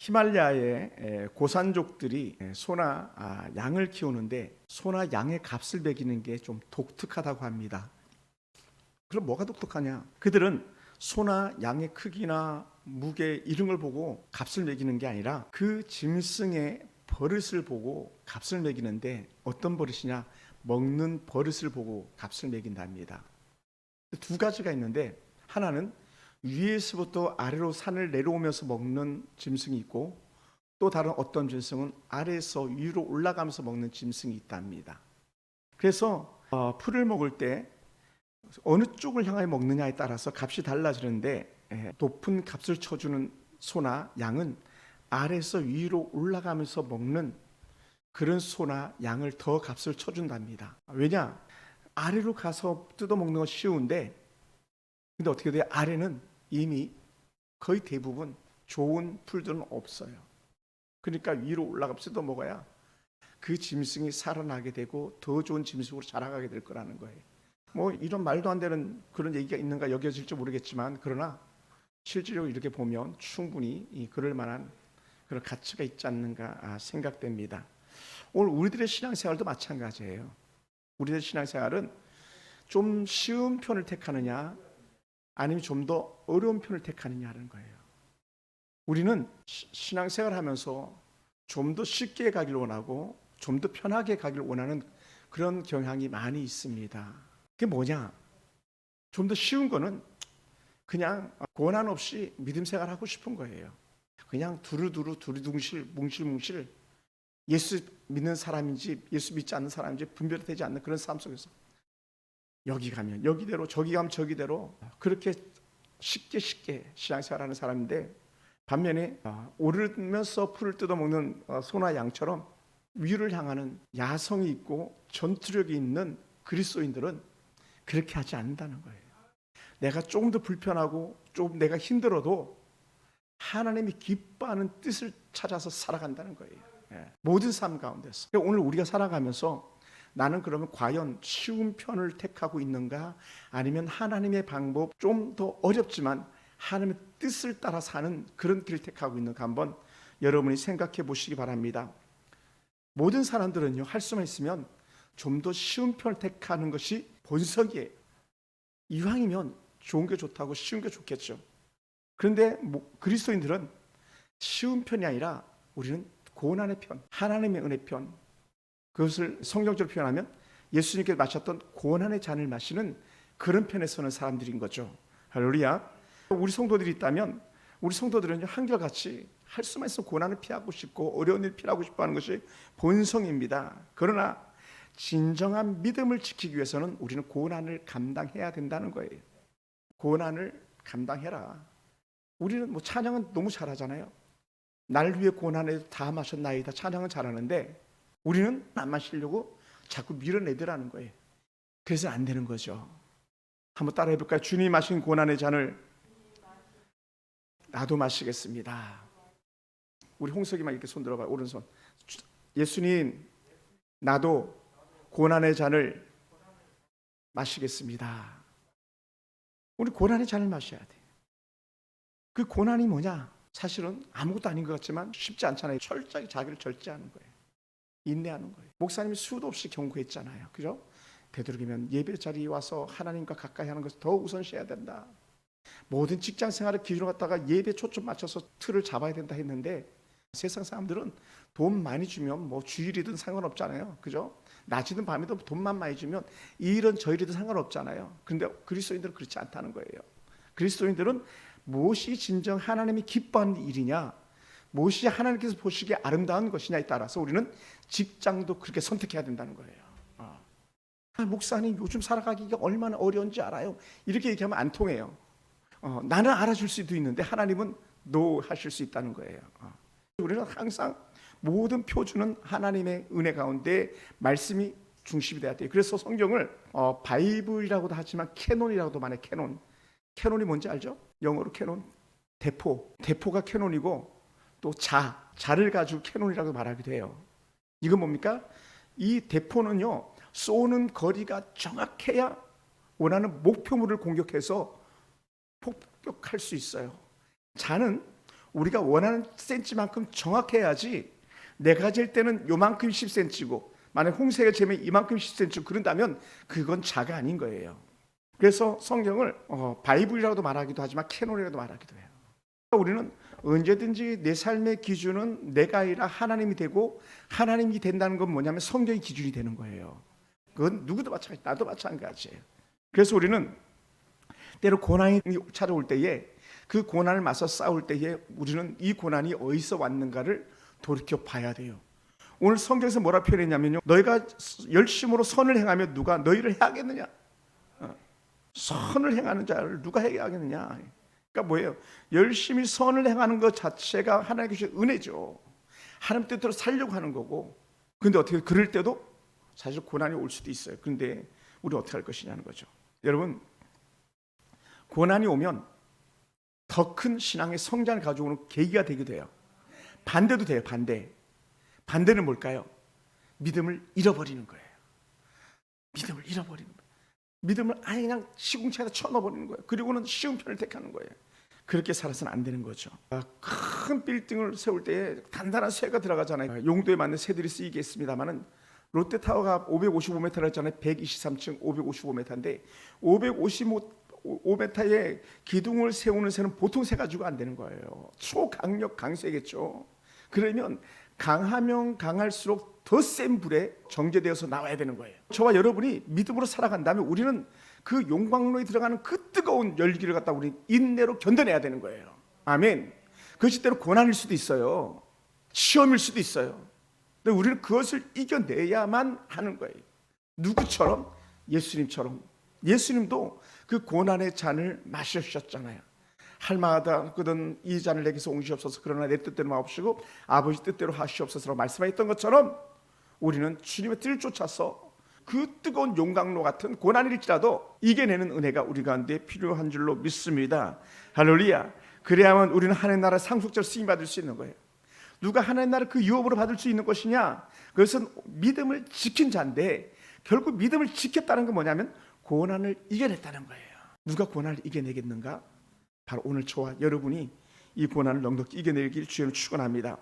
히말라야의 고산족들이 소나 양을 키우는데 소나 양의 값을 매기는 게 좀 독특하다고 합니다. 그럼 뭐가 독특하냐? 그들은 소나 양의 크기나 무게 이런 걸 보고 값을 매기는 게 아니라 그 짐승의 버릇을 보고 값을 매기는데, 어떤 버릇이냐? 먹는 버릇을 보고 값을 매긴답니다. 두 가지가 있는데, 하나는 위에서부터 아래로 산을 내려오면서 먹는 짐승이 있고, 또 다른 어떤 짐승은 아래에서 위로 올라가면서 먹는 짐승이 있답니다. 그래서 풀을 먹을 때 어느 쪽을 향하여 먹느냐에 따라서 값이 달라지는데, 높은 값을 쳐주는 소나 양은 아래에서 위로 올라가면서 먹는 그런 소나 양을 더 값을 쳐준답니다. 왜냐? 아래로 가서 뜯어먹는 건 쉬운데, 근데 어떻게 돼요? 아래는 이미 거의 대부분 좋은 풀들은 없어요. 그러니까 위로 올라가서 뜯어먹어야 그 짐승이 살아나게 되고 더 좋은 짐승으로 자라가게 될 거라는 거예요. 뭐 이런 말도 안 되는 그런 얘기가 있는가 여겨질지 모르겠지만, 그러나 실제로 이렇게 보면 충분히 그럴 만한 그런 가치가 있지 않는가 생각됩니다. 오늘 우리들의 신앙생활도 마찬가지예요. 우리들의 신앙생활은 좀 쉬운 편을 택하느냐 아니면 좀 더 어려운 편을 택하느냐 하는 거예요. 우리는 신앙생활을 하면서 좀 더 쉽게 가길 원하고 좀 더 편하게 가길 원하는 그런 경향이 많이 있습니다. 그게 뭐냐? 좀 더 쉬운 거는 그냥 고난 없이 믿음 생활 하고 싶은 거예요. 그냥 두루두루 두리둥실 뭉실뭉실 예수 믿는 사람인지 예수 믿지 않는 사람인지 분별이 되지 않는 그런 삶 속에서 여기 가면 여기대로 저기 가면 저기대로 그렇게 쉽게 신앙생활하는 사람인데, 반면에 오르면서 풀을 뜯어먹는 소나 양처럼 위를 향하는 야성이 있고 전투력이 있는 그리스도인들은 그렇게 하지 않는다는 거예요. 내가 조금 더 불편하고 좀 내가 힘들어도 하나님이 기뻐하는 뜻을 찾아서 살아간다는 거예요. 모든 삶 가운데서. 오늘 우리가 살아가면서 나는 그러면 과연 쉬운 편을 택하고 있는가, 아니면 하나님의 방법, 좀 더 어렵지만 하나님의 뜻을 따라 사는 그런 길을 택하고 있는가, 한번 여러분이 생각해 보시기 바랍니다. 모든 사람들은요, 할 수만 있으면 좀 더 쉬운 편을 택하는 것이 본성이에요. 이왕이면 좋은 게 좋다고 쉬운 게 좋겠죠. 그런데 그리스도인들은 쉬운 편이 아니라 우리는 고난의 편, 하나님의 은혜 편, 그것을 성경적으로 표현하면 예수님께서 마셨던 고난의 잔을 마시는 그런 편에 서는 사람들인 거죠. 할렐루야. 우리 성도들이 있다면 우리 성도들은 한결같이 할 수만 있으면 고난을 피하고 싶고 어려운 일을 피하고 싶어 하는 것이 본성입니다. 그러나 진정한 믿음을 지키기 위해서는 우리는 고난을 감당해야 된다는 거예요. 고난을 감당해라. 우리는 뭐 찬양은 너무 잘하잖아요. 날 위해 고난에도 다 마셨나이다, 찬양은 잘하는데 우리는 안 마시려고 자꾸 밀어내더라는 거예요. 그래서 안 되는 거죠. 한번 따라해 볼까요? 주님 마신 고난의 잔을 나도 마시겠습니다. 우리 홍석이만 이렇게 손 들어봐요. 오른손. 예수님, 나도 고난의 잔을 마시겠습니다. 우리 고난의 잔을 마셔야 돼. 그 고난이 뭐냐? 사실은 아무것도 아닌 것 같지만 쉽지 않잖아요. 철저하게 자기를 절제하는 거예요. 인내하는 거예요. 목사님이 수도 없이 경고했잖아요. 그죠? 되도록이면 예배 자리에 와서 하나님과 가까이 하는 것을 더 우선시해야 된다. 모든 직장 생활을 기준으로 갖다가 예배 초점 맞춰서 틀을 잡아야 된다 했는데, 세상 사람들은 돈 많이 주면 뭐 주일이든 상관없잖아요. 그죠? 낮이든 밤이든 돈만 많이 주면 이 일은 저 일이든 상관없잖아요. 그런데 그리스도인들은 그렇지 않다는 거예요. 그리스도인들은 무엇이 진정 하나님이 기뻐하는 일이냐, 무엇이 하나님께서 보시기에 아름다운 것이냐에 따라서 우리는 직장도 그렇게 선택해야 된다는 거예요. 목사님 요즘 살아가기가 얼마나 어려운지 알아요? 이렇게 얘기하면 안 통해요. 나는 알아줄 수도 있는데 하나님은 노 하실 수 있다는 거예요. 우리는 항상 모든 표준은 하나님의 은혜 가운데 말씀이 중심이 돼야 돼요. 그래서 성경을 바이블이라고도 하지만 캐논이라고도 말해요. 캐논이 뭔지 알죠? 영어로 캐논, 대포가 캐논이고, 또 자를 가지고 캐논이라고 말하기도 해요. 이건 뭡니까? 이 대포는요, 쏘는 거리가 정확해야 원하는 목표물을 공격해서 폭격할 수 있어요. 자는 우리가 원하는 센치만큼 정확해야지. 내가 잴 때는 요만큼 10cm고 만약 홍새가 재면 이만큼 10cm 그런다면 그건 자가 아닌 거예요. 그래서 성경을 바이블이라고도 말하기도 하지만 캐논이라고도 말하기도 해요. 우리는 언제든지 내 삶의 기준은 내가 아니라 하나님이 되고, 하나님이 된다는 건 뭐냐면 성경의 기준이 되는 거예요. 그건 누구도 마찬가지, 나도 마찬가지예요. 그래서 우리는 때로 고난이 찾아올 때에 그 고난을 맞서 싸울 때에 우리는 이 고난이 어디서 왔는가를 돌이켜 봐야 돼요. 오늘 성경에서 뭐라 표현했냐면요, 너희가 열심으로 선을 행하면 누가 너희를 해하겠느냐? 선을 행하는 자를 누가 해하겠느냐? 그러니까 뭐예요? 열심히 선을 행하는 것 자체가 하나님께 주신 은혜죠. 하나님 뜻대로 살려고 하는 거고. 근데 어떻게 그럴 때도 사실 고난이 올 수도 있어요. 근데 우리 어떻게 할 것이냐는 거죠. 여러분, 고난이 오면 더 큰 신앙의 성장을 가져오는 계기가 되기도 해요. 반대도 돼요. 반대는 뭘까요? 믿음을 잃어버리는 거예요. 믿음을 잃어버리는 거예요. 믿음을 아예 그냥 시궁창에다 쳐넣어버리는 거예요. 그리고는 쉬운 편을 택하는 거예요. 그렇게 살아서는 안 되는 거죠. 큰 빌딩을 세울 때 단단한 쇠가 들어가잖아요. 용도에 맞는 쇠들이 쓰이겠습니다만은 롯데타워가 555m라 했잖아요. 123층 555m인데 555m의 기둥을 세우는 쇠는 보통 쇠 가지고 안 되는 거예요. 초강력 강쇠겠죠. 그러면 강하면 강할수록 더 센 불에 정제되어서 나와야 되는 거예요. 저와 여러분이 믿음으로 살아간다면 우리는 그 용광로에 들어가는 그 뜨거운 열기를 갖다 우리 인내로 견뎌내야 되는 거예요. 아멘. 그것이 때로 고난일 수도 있어요. 시험일 수도 있어요. 근데 우리는 그것을 이겨내야만 하는 거예요. 누구처럼? 예수님처럼. 예수님도 그 고난의 잔을 마셨잖아요. 할마다거든 이 잔을 내게서 옹시옵소서, 그러나 내 뜻대로 마옵시고 아버지 뜻대로 하시옵소서라고 말씀하셨던 것처럼 우리는 주님의 뜻을 쫓아서 그 뜨거운 용광로 같은 고난일지라도 이겨내는 은혜가 우리 가운데 필요한 줄로 믿습니다. 할렐루야. 그래야만 우리는 하나님 나라 상속자로 쓰임받을 수 있는 거예요. 누가 하나님 나라 그 유업으로 받을 수 있는 것이냐? 그것은 믿음을 지킨 자인데, 결국 믿음을 지켰다는 건 뭐냐면 고난을 이겨냈다는 거예요. 누가 고난을 이겨내겠는가? 바로 오늘 저와 여러분이 이 고난을 넉넉히 이겨내길 주님을 축원합니다.